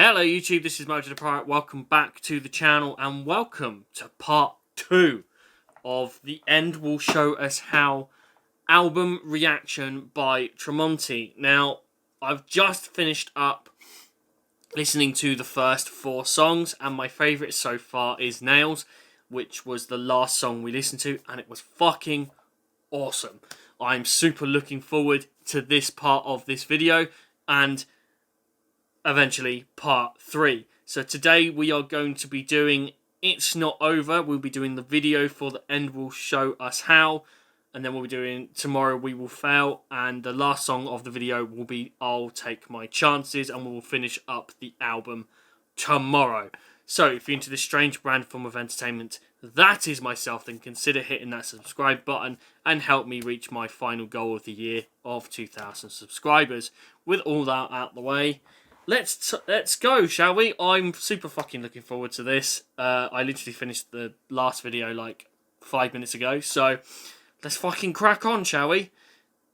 Hello YouTube, this is Metaljedipirate. Welcome back to the channel and welcome to part 2 of The End Will Show Us How album reaction by Tremonti. Now, I've just finished up listening to the first 4 songs and my favourite so far is Nails, which was the last song we listened to, and it was fucking awesome. I'm super looking forward to this part of this video and eventually part 3. So today we are going to be doing It's Not Over. We'll be doing the video for The End Will Show Us How, and then we'll be doing Tomorrow We Will Fail, and the last song of the video will be I'll Take My Chances, and we will finish up the album tomorrow. So if you're into this strange brand form of entertainment that is myself, then consider hitting that subscribe button and help me reach my final goal of the year of 2,000 subscribers. With all that out the way, let's go, shall we? I'm super fucking looking forward to this. I literally finished the last video like 5 minutes ago, so let's fucking crack on, shall we?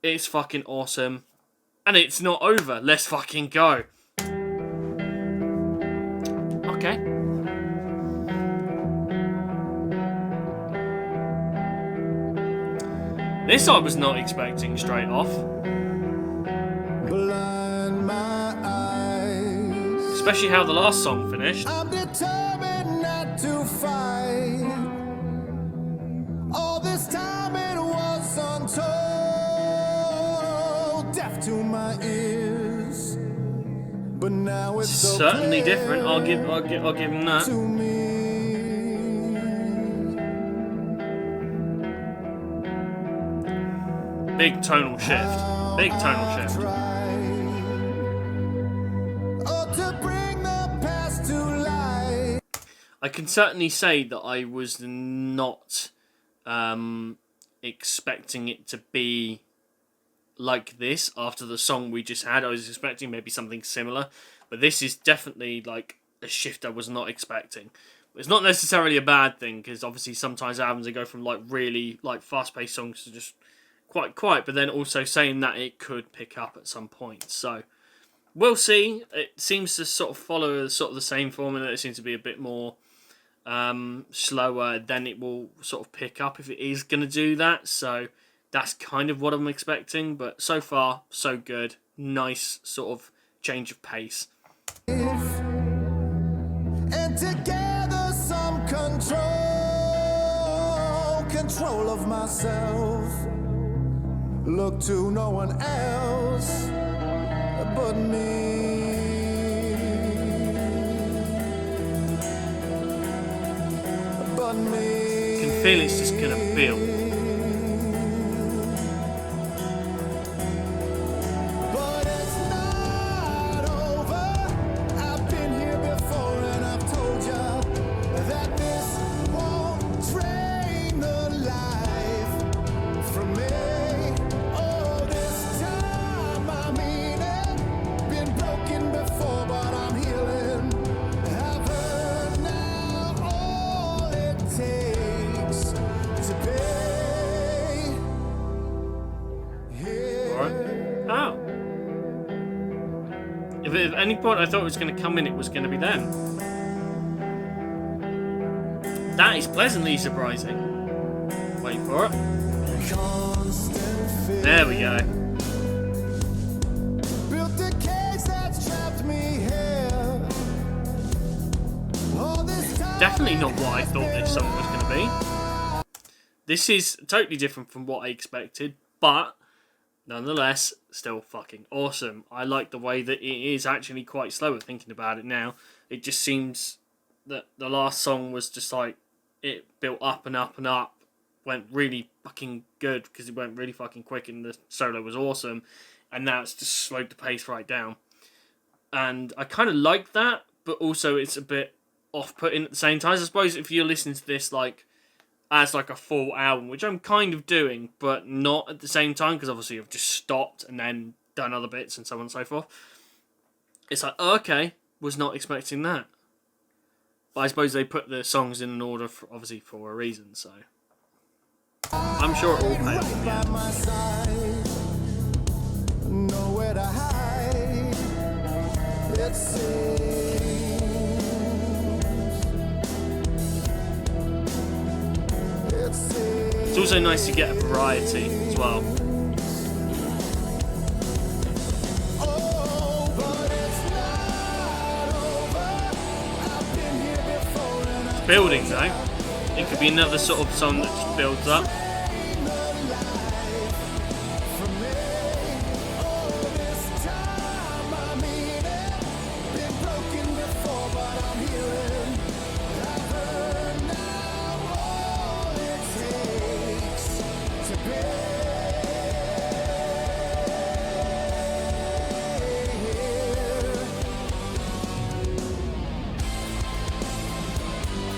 It's fucking awesome, and it's not over. Let's fucking go. Okay. This I was not expecting straight off. Especially how the last song finished. I'm determined not to fight. All this time it was untold, deaf to my ears. But now it's certainly so different. I'll give him that. To me. Big tonal shift. Big tonal shift. I can certainly say that I was not expecting it to be like this after the song we just had. I was expecting maybe something similar, but this is definitely like a shift I was not expecting. It's not necessarily a bad thing, because obviously sometimes albums they go from like really like fast-paced songs to just quite quiet, but then also saying that it could pick up at some point. So we'll see. It seems to sort of follow sort of the same formula. It seems to be a bit more slower, then it will sort of pick up if it is going to do that. So that's kind of what I'm expecting, but so far so good. Nice sort of change of pace. And together some control of myself, look to no one else but me. I can feel it's just gonna build. But it's not over. I've been here before and I've told ya that this won't drain the life from me. Oh, this time I mean it. Been broken before, but I'm healing. I've heard now all it takes to pay. Alright. Oh. If at any point I thought it was going to come in, it was going to be then. That is pleasantly surprising. Wait for it. There we go. Definitely not what I thought this song was going to be. This is totally different from what I expected, but nonetheless, still fucking awesome. I like the way that it is actually quite slower thinking about it now. It just seems that the last song was just like, it built up and up and up, went really fucking good because it went really fucking quick and the solo was awesome, and now it's just slowed the pace right down. And I kind of like that, but also it's a bit off-putting at the same time. I suppose if you're listening to this like as like a full album, which I'm kind of doing, but not at the same time, because obviously I've just stopped and then done other bits and so on and so forth. It's like, oh, okay, was not expecting that. But I suppose they put the songs in an order, for, obviously for a reason, so I'm sure it will pay off in the end. Nowhere to hide. It's also nice to get a variety as well. It's building though. It could be another sort of song that just builds up.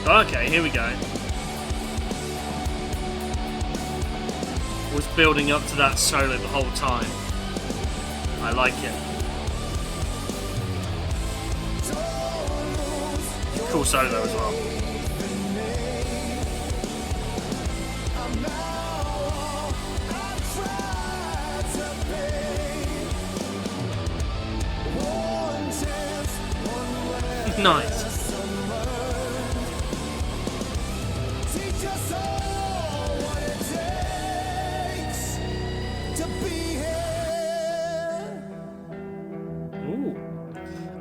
Okay, here we go. Was building up to that solo the whole time. I like it. Cool solo as well. Nice.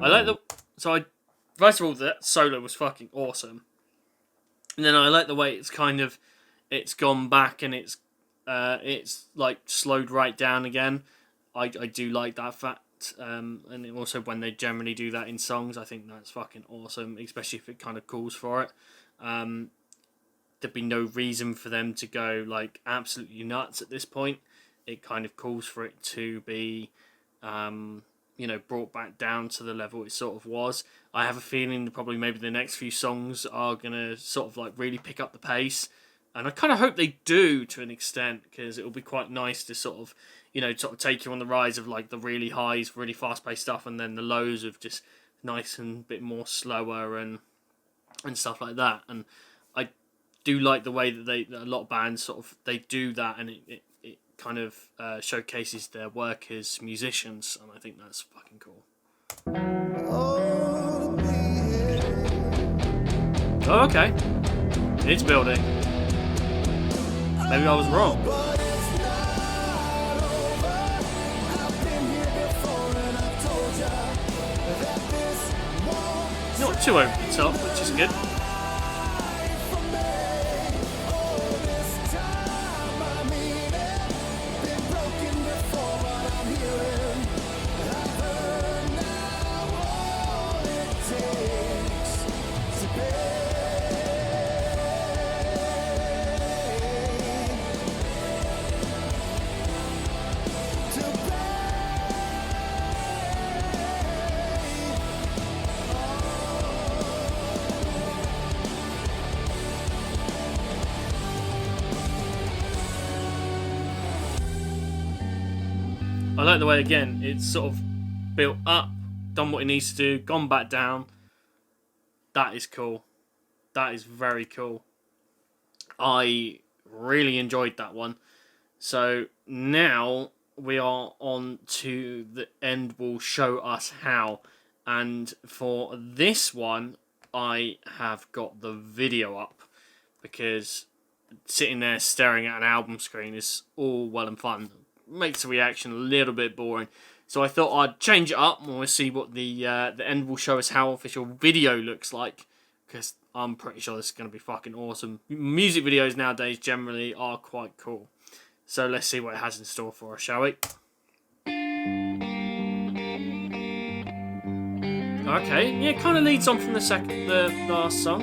I like the... So I... First of all, that solo was fucking awesome. And then I like the way it's kind of... It's gone back and it's like slowed right down again. I do like that fact. And also when they generally do that in songs, I think that's fucking awesome. Especially if it kind of calls for it. There'd be no reason for them to go like absolutely nuts at this point. It kind of calls for it to be... you know, brought back down to the level it sort of was. I have a feeling that probably maybe the next few songs are going to sort of like really pick up the pace. And I kind of hope they do to an extent, because it will be quite nice to sort of, you know, sort of take you on the rise of like the really highs, really fast-paced stuff, and then the lows of just nice and a bit more slower and stuff like that. And I do like the way that a lot of bands sort of, they do that, and it kind of showcases their work as musicians, and I think that's fucking cool. Oh, okay. It's building. Maybe I was wrong. Not too over the top, which is good. I like the way, again, it's sort of built up, done what it needs to do, gone back down. That is cool. That is very cool. I really enjoyed that one. So now we are on to the end will show us how. And for this one, I have got the video up, because sitting there staring at an album screen is all well and fun. Makes the reaction a little bit boring. So I thought I'd change it up and we'll see what the end will show us how official video looks like, because I'm pretty sure this is going to be fucking awesome. Music videos nowadays generally are quite cool. So let's see what it has in store for us, shall we? Okay, yeah, it kind of leads on from the last song.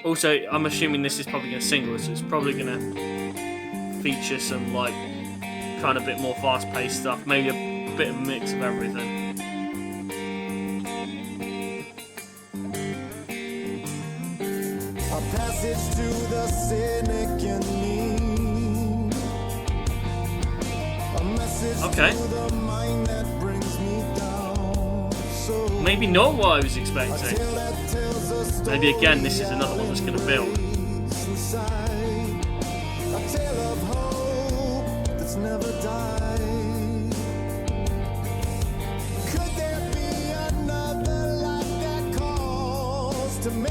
Also, I'm assuming this is probably going to single, so it's probably going to feature some like kind of bit more fast-paced stuff, maybe a bit of a mix of everything. A passage to the cynic in me. A message okay. to the mind that brings me down. So maybe not what I was expecting. Maybe again this is another one that's going to build. A tale of hope that's never died. Could there be another life that calls to me?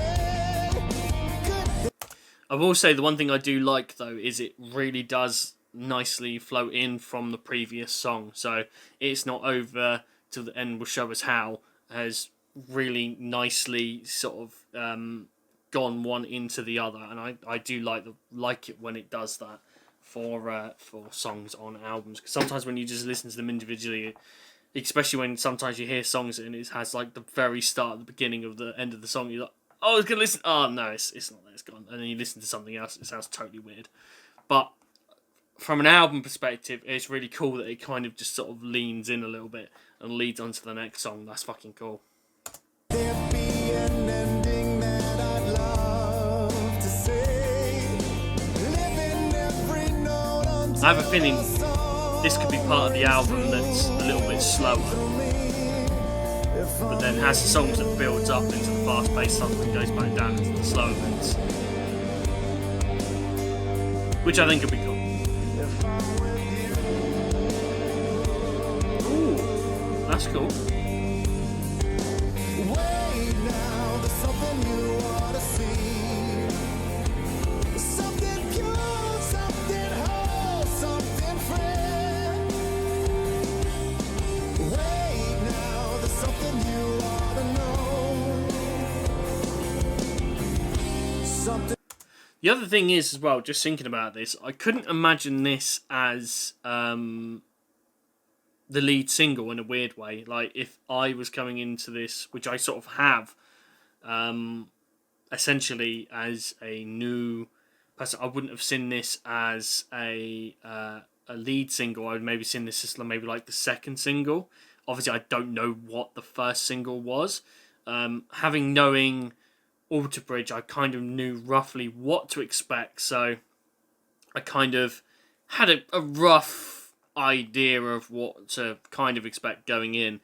will say the one thing I do like though is it really does nicely flow in from the previous song, so it's not over till the end will show us how has really nicely sort of gone one into the other, and I do like it when it does that for songs on albums, because sometimes when you just listen to them individually, especially when sometimes you hear songs and it has like the very start, the beginning of the end of the song, you're like, oh, I was gonna listen. Oh no, it's not that. It's gone. And then you listen to something else. It sounds totally weird. But from an album perspective, it's really cool that it kind of just sort of leans in a little bit and leads on to the next song. That's fucking cool. There'd be an ending that I'd love to say. Living every note until I have a feeling this could be part of the album that's a little bit slower, but then has songs that builds up into the fast-paced stuff and goes back down into the slower bits, which I think could be cool. Ooh, that's cool. Wait now, there's something you ought to see. Something pure, something whole, something fresh. Wait now, there's something you ought to know. Something. The other thing is as well, just thinking about this, I couldn't imagine this as the lead single in a weird way. Like if I was coming into this, which I sort of have, essentially as a new person, I wouldn't have seen this as a lead single. I would maybe seen this as maybe like the second single. Obviously, I don't know what the first single was. Knowing Alter Bridge, I kind of knew roughly what to expect, so I kind of had a rough idea of what to kind of expect going in.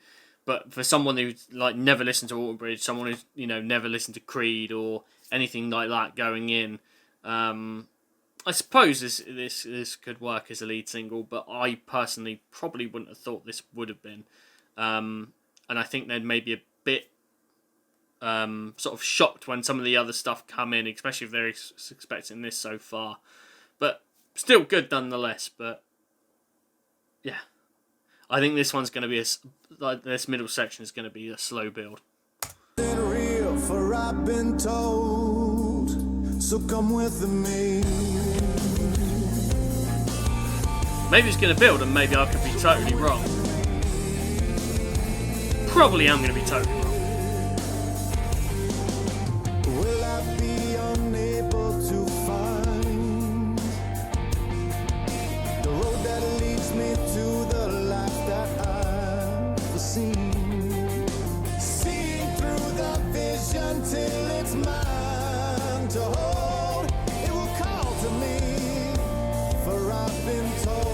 But for someone who's like never listened to Alter Bridge, someone who's never listened to Creed or anything like that going in, I suppose this could work as a lead single, but I personally probably wouldn't have thought this would have been, and I think they'd maybe a bit sort of shocked when some of the other stuff come in, especially if they're expecting this so far. But still good nonetheless. But yeah, I think this one's going to be this middle section is going to be a slow build. Real, for I've been told, so come with me. Maybe it's going to build, and maybe I could be totally wrong. Probably I'm going to be totally wrong. Will I be unable to find the road that leads me to the life that I've foreseen? Seeing through the vision till it's mine to hold. It will call to me, for I've been told.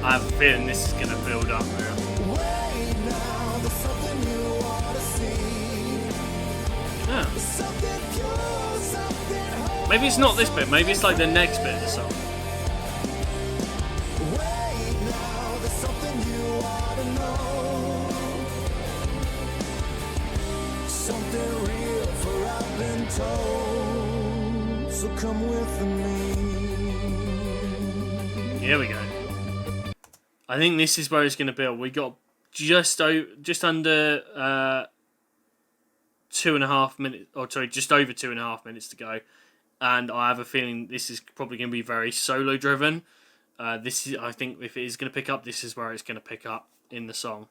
I have a feeling this is going to build up now. Wait now, there's something you ought to see. Yeah. Something pure, something whole. Maybe it's not this bit. Maybe it's like the next bit of the song. Wait now, there's something you ought to know. Something real, for I've been told. So come with me. Here we go. I think this is where it's going to build. We got just under 2.5 minutes, or sorry, just over 2.5 minutes to go, and I have a feeling this is probably going to be very solo driven. This is, I think, if it is going to pick up, this is where it's going to pick up in the song,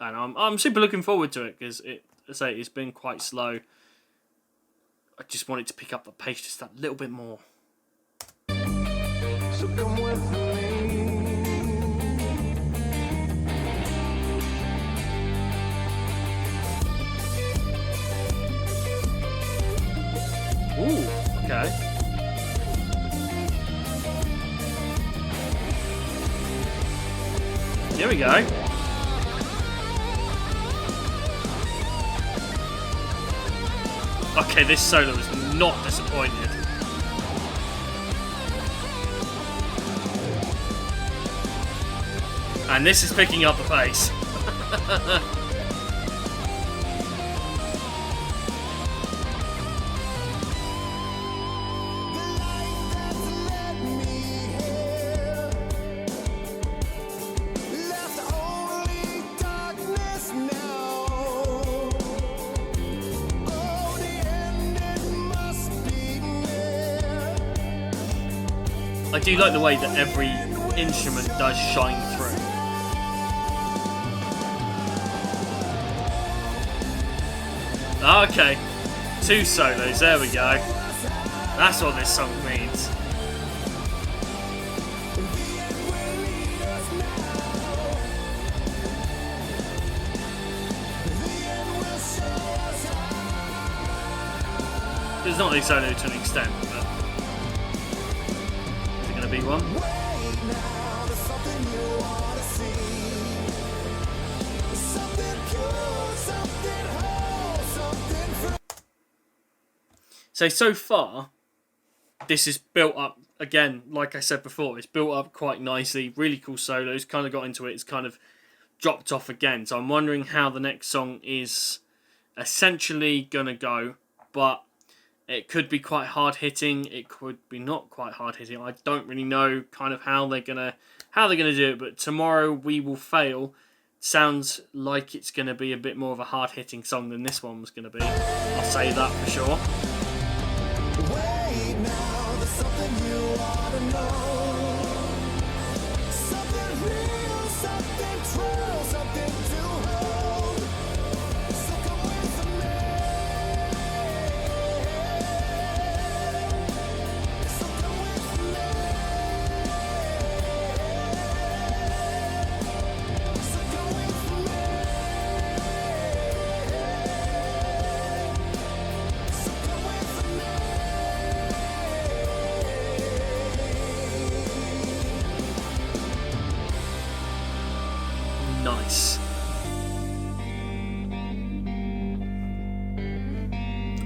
and I'm super looking forward to it because it's been quite slow. I just want it to pick up the pace just that little bit more. So come with me. Ooh, okay. Here we go. Okay, this solo was not disappointed. And this is picking up the pace. I do like the way that every instrument does shine through. Okay, 2 solos, there we go. That's what this song means. It's not a solo to an extent, but is it going to be one? So far, this is built up, again, like I said before, it's built up quite nicely, really cool solos, kind of got into it, it's kind of dropped off again. So I'm wondering how the next song is essentially going to go, but it could be quite hard hitting, it could be not quite hard hitting. I don't really know kind of how they're gonna do it, but Tomorrow We Will Fail sounds like it's gonna be a bit more of a hard hitting song than this one was gonna be. I'll say that for sure. Wait now, there's something you ought to know. Something real, something true, something to hold. So come with me. So come with me. So come with me. So come with me. Nice.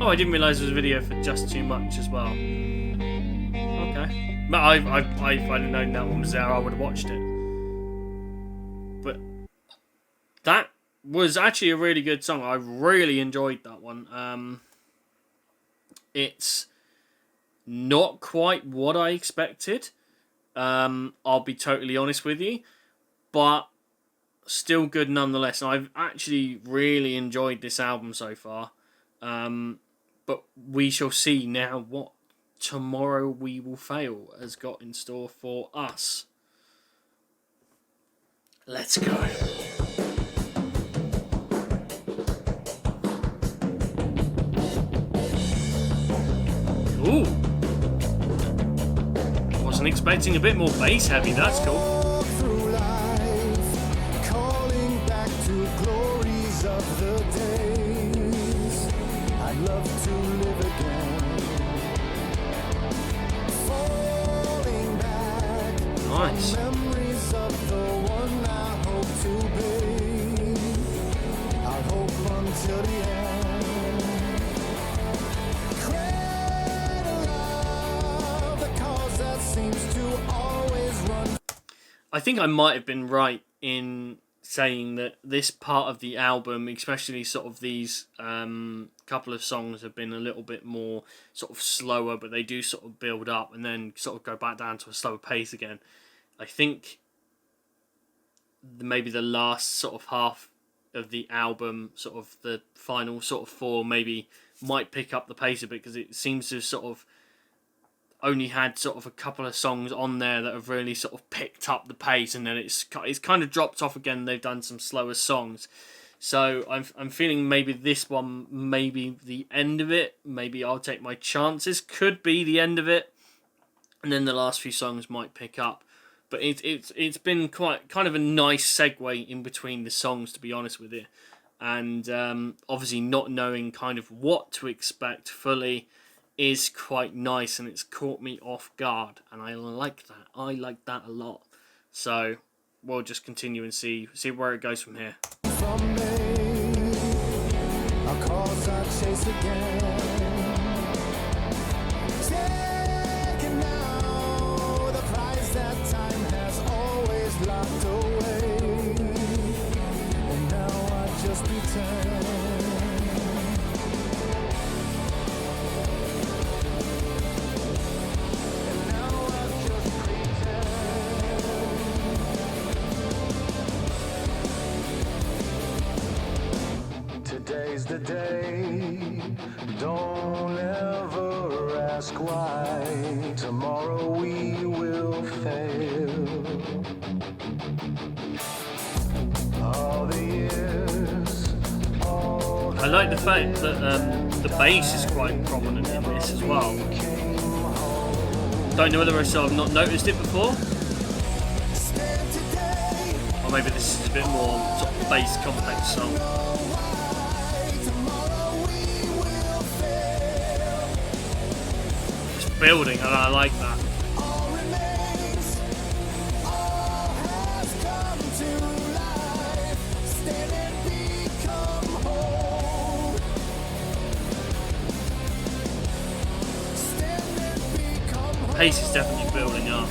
Oh, I didn't realise there was a video for Just Too Much as well. Okay. But if I'd have known that one was there, I would have watched it. But that was actually a really good song. I really enjoyed that one. It's not quite what I expected. I'll be totally honest with you. But still good nonetheless. And I've actually really enjoyed this album so far. But we shall see now what Tomorrow We Will Fail has got in store for us. Let's go. Ooh. Wasn't expecting a bit more bass heavy, that's cool. Through life, calling back to glories of the days I'd love to live again. Falling back Nice. on memories of the one I hope to be. I'll hope until the end. Cradle of the cause that seems to always run. I think I might have been right in saying that this part of the album, especially sort of these couple of songs, have been a little bit more sort of slower, but they do sort of build up and then sort of go back down to a slower pace again. I think maybe the last sort of half of the album, sort of the final sort of 4, maybe might pick up the pace a bit, because it seems to have sort of only had sort of a couple of songs on there that have really sort of picked up the pace, and then it's kind of dropped off again. They've done some slower songs, so I'm feeling maybe this one, maybe the end of it. Maybe I'll take my chances. Could be the end of it, and then the last few songs might pick up. But it's been quite kind of a nice segue in between the songs, to be honest with you, and obviously not knowing kind of what to expect fully is quite nice, and it's caught me off guard, and I like that. I like that a lot. So we'll just continue and see where it goes from here. From me, a cause I chase again. Taking now the prize that time has always locked away. the day. Don't ever ask why. Tomorrow we will fail. All the years, all I like the fact that the bass is quite prominent in this as well. Don't know whether I've not noticed it before, or maybe this is a bit more sort of bass complex song. It's building, and I like that. Pace is definitely building up.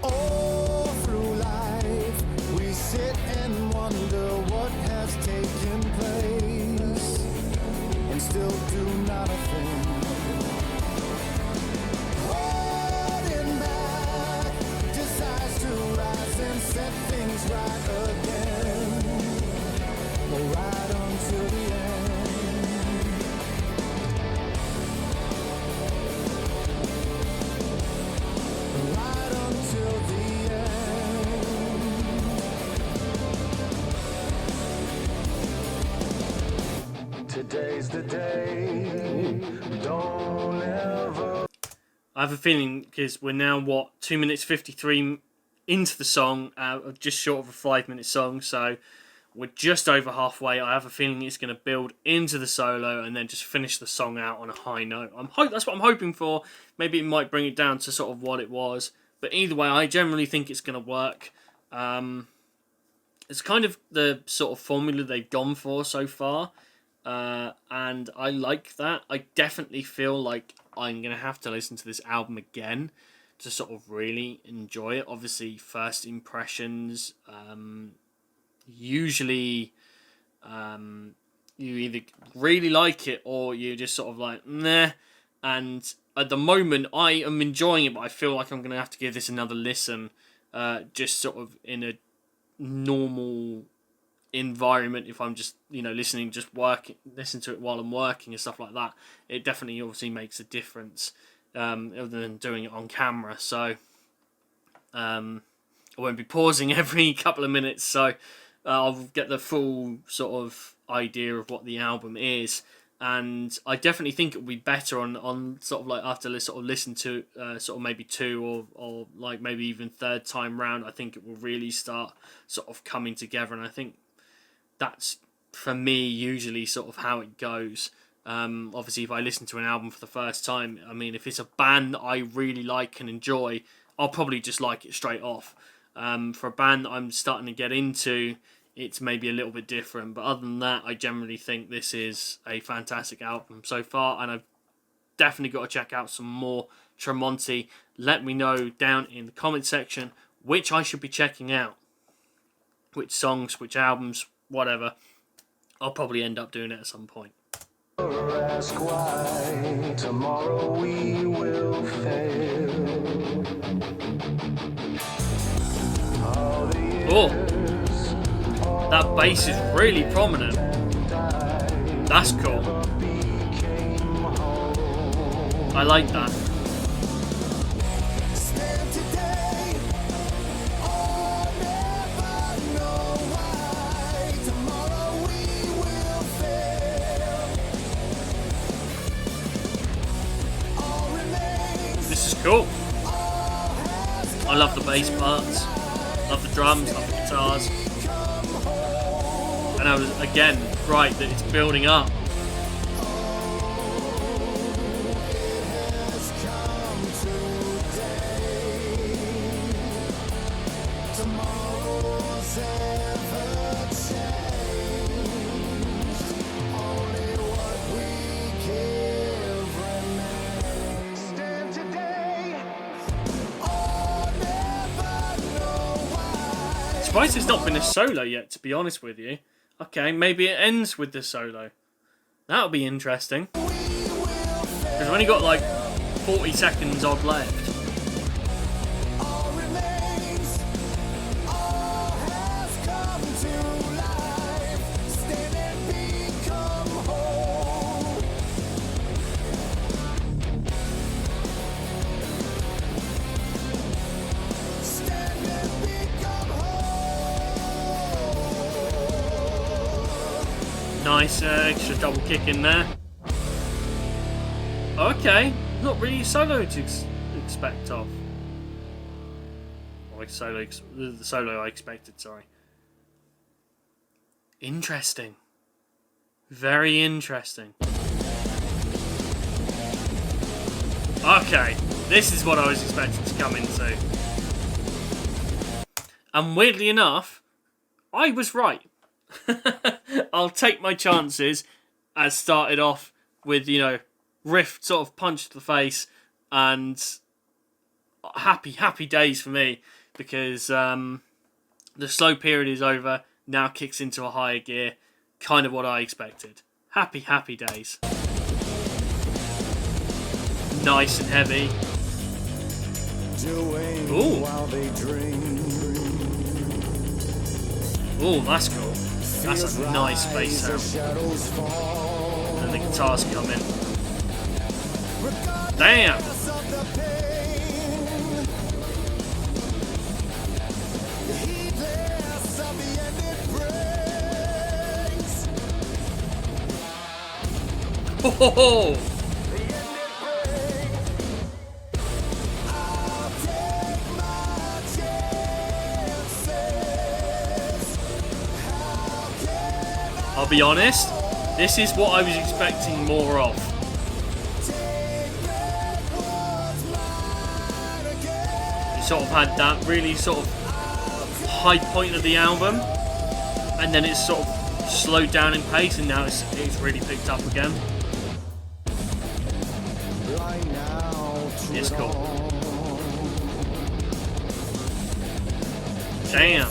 all through life, we sit and wonder what has taken place, and still do not a thing. Holding back, decides to rise and set things right again. Right until the end. Right until the end. Today's the day. Don't ever. I have a feeling, because we're now, 2 minutes 53 into the song, just short of a 5-minute song, so we're just over halfway. I have a feeling it's going to build into the solo and then just finish the song out on a high note. That's what I'm hoping for. Maybe it might bring it down to sort of what it was. But either way, I generally think it's going to work. It's kind of the sort of formula they've gone for so far. And I like that. I definitely feel like I'm going to have to listen to this album again to sort of really enjoy it. Obviously, first impressions... usually you either really like it or you're just sort of like nah, and at the moment I am enjoying it, but I feel like I'm going to have to give this another listen, just sort of in a normal environment. If I'm just listening to it while I'm working and stuff like that, it definitely obviously makes a difference, other than doing it on camera. So I won't be pausing every couple of minutes, so I'll get the full sort of idea of what the album is, and I definitely think it will be better on sort of like after sort of listen to sort of maybe 2 or like maybe even third time round. I think it will really start sort of coming together, and I think that's for me usually sort of how it goes. Obviously, if I listen to an album for the first time, I mean, if it's a band that I really like and enjoy, I'll probably just like it straight off. For a band that I'm starting to get into, it's maybe a little bit different. But other than that, I generally think this is a fantastic album so far, and I've definitely got to check out some more Tremonti. Let me know down in the comment section which I should be checking out. Which songs, which albums, whatever. I'll probably end up doing it at some point. Ask why. Tomorrow we will fail. Oh, that bass is really prominent. That's cool. I like that. This is cool. I love the bass parts. Love the drums, love the guitars. And I was, again, right that it's building up. Surprised it's not been a solo yet, to be honest with you. Okay, maybe it ends with the solo. That'll be interesting. Because we've only got like 40 seconds odd left. Nice extra double kick in there. Okay, not really a solo to expect of. Or the solo I expected, sorry. Interesting. Very interesting. Okay, this is what I was expecting to come into. And weirdly enough, I was right. I'll take my chances, as started off with, you know, riff sort of punch to the face, and happy days for me, because the slow period is over, now kicks into a higher gear, kind of what I expected. Happy days. Nice and heavy. Ooh. Ooh, that's cool. That's a nice bass sound. And the guitars come in. Damn! Ho ho ho! I'll be honest, this is what I was expecting more of. You sort of had that really sort of high point of the album, and then it's sort of slowed down in pace, and now it's really picked up again. It's cool. Damn.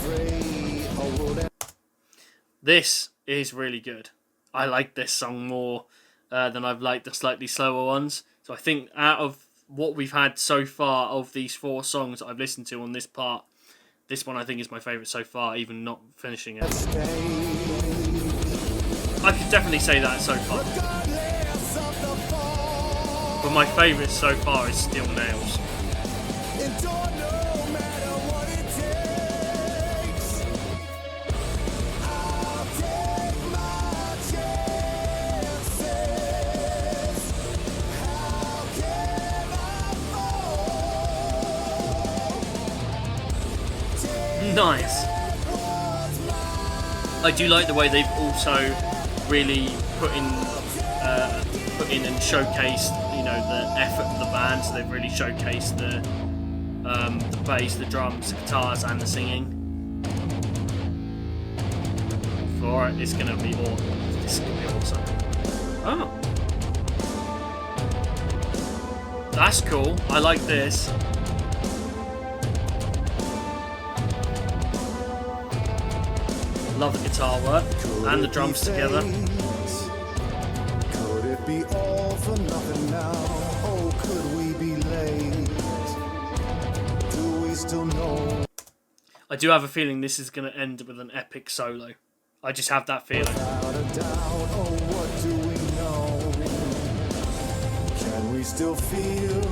This is really good. I like this song more than I've liked the slightly slower ones. So I think out of what we've had so far of these 4 songs that I've listened to on this part, this one I think is my favourite so far, even not finishing it. I could definitely say that so far. But my favourite so far is still Nails. Nice. I do like the way they've also really put in and showcased, you know, the effort of the band. So they've really showcased the bass, the drums, the guitars, and the singing. For it, it's gonna be awesome. This is gonna be awesome. Oh, that's cool. I like this. Love the guitar work and the drums together. Could it be all for nothing now? Oh, could we be late? Do we still know? I do have a feeling this is going to end with an epic solo. I just have that feeling. Without a doubt, oh, what do we know? Can we still feel?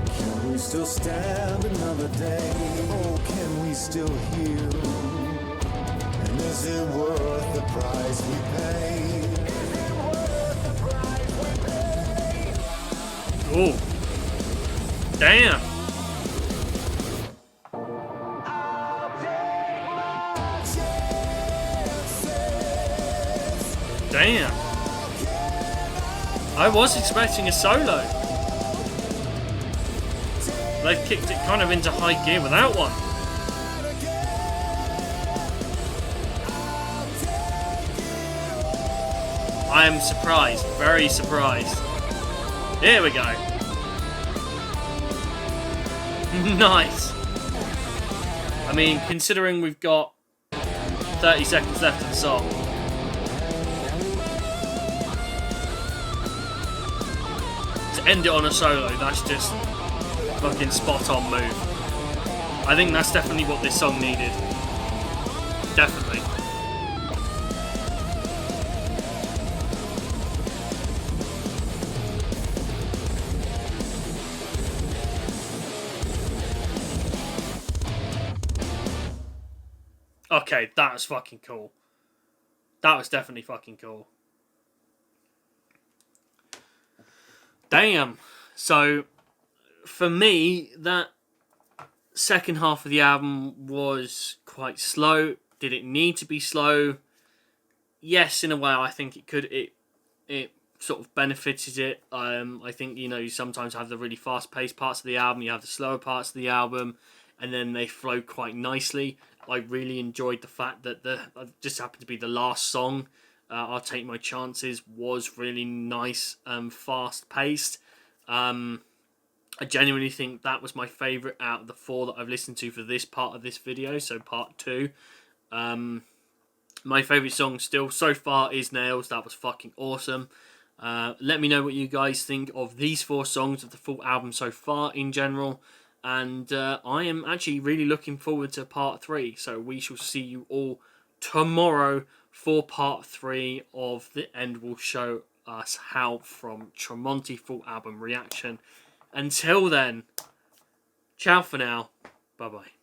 Can we still stand another day? Oh, can we still heal? Is it worth the price we pay? Is it worth the price we pay? Ooh. Damn. Damn. I was expecting a solo. They've kicked it kind of into high gear without one. I am surprised, very surprised. Here we go. Nice. I mean, considering we've got 30 seconds left of the song, to end it on a solo, that's just fucking spot on move. I think that's definitely what this song needed. Definitely. Okay, that was fucking cool. That was definitely fucking cool. Damn. So, for me, that second half of the album was quite slow. Did it need to be slow? Yes, in a way, I think it could. It sort of benefited it. I think, you know, you sometimes have the really fast-paced parts of the album, you have the slower parts of the album, and then they flow quite nicely. I really enjoyed the fact that just happened to be the last song, I'll Take My Chances, was really nice and fast-paced. I genuinely think that was my favourite out of the 4 that I've listened to for this part of this video, so part 2. My favourite song still so far is Nails. That was fucking awesome. Let me know what you guys think of these 4 songs of the full album so far in general. And I am actually really looking forward to part 3. So we shall see you all tomorrow for part 3 of The End Will Show Us How from Tremonti full album reaction. Until then, ciao for now. Bye-bye.